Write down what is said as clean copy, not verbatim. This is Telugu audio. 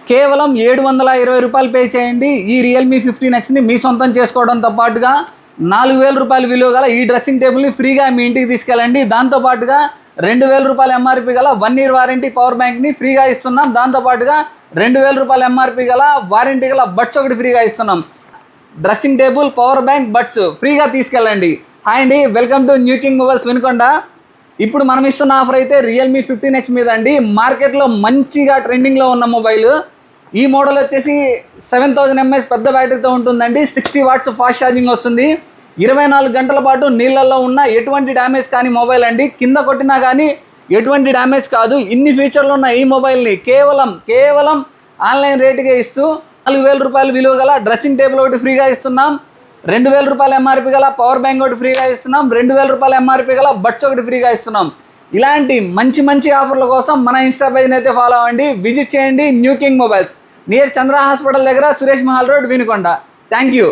కేవలం 720 రూపాయలు పే చేయండి. ఈ రియల్మీ 15Xని మీ సొంతం చేసుకోవడంతో పాటుగా 4000 రూపాయల విలువ గల ఈ డ్రెస్సింగ్ టేబుల్ని ఫ్రీగా మీ ఇంటికి తీసుకెళ్ళండి. దాంతోపాటుగా 2000 రూపాయల ఎంఆర్పి గల 1 ఇయర్ వారంటీ పవర్ బ్యాంక్ని ఫ్రీగా ఇస్తున్నాం. దాంతోపాటుగా 2000 రూపాయల ఎంఆర్పి గల వారంటీ గల బడ్స్ ఒకటి ఫ్రీగా ఇస్తున్నాం. Dressing table, power bank, buds ఫ్రీగా తీసుకెళ్ళండి. హాయ్ అండి, welcome to new king mobiles Vinukonda. ఇప్పుడు మనం ఇస్తున్న ఆఫర్ అయితే రియల్మీ 15X మీద అండి. మార్కెట్లో మంచిగా ట్రెండింగ్లో ఉన్న మొబైల్. ఈ మోడల్ వచ్చేసి 7000 mAh పెద్ద బ్యాటరీతో ఉంటుందండి. 60 వాట్స్ ఫాస్ట్ ఛార్జింగ్ వస్తుంది. 24 గంటల పాటు నీళ్ళల్లో ఉన్న ఎటువంటి డ్యామేజ్ కానీ మొబైల్ అండి. కింద కొట్టినా కానీ ఎటువంటి డ్యామేజ్ కాదు. ఇన్ని ఫీచర్లు ఉన్న ఈ మొబైల్ని కేవలం ఆన్లైన్ రేటుగా ఇస్తూ 4000 రూపాయల విలువ గల డ్రెస్సింగ్ టేబుల్ ఒకటి ఫ్రీగా ఇస్తున్నాం. 2000 రూపాయల ఎంఆర్పి గల పవర్ బ్యాంక్ ఒకటి ఫ్రీగా ఇస్తున్నాం. 2000 రూపాయల ఎంఆర్పి గల బడ్స్ ఒకటి ఫ్రీగా ఇస్తున్నాం. ఇలాంటి మంచి ఆఫర్ల కోసం మన ఇన్స్టా పేజ్ని అయితే ఫాలో అవ్వండి. విజిట్ చేయండి న్యూ కింగ్ మొబైల్స్, నియర్ చంద్ర హాస్పిటల్ దగ్గర, Suresh Mahal road, Vinukonda. Thank you.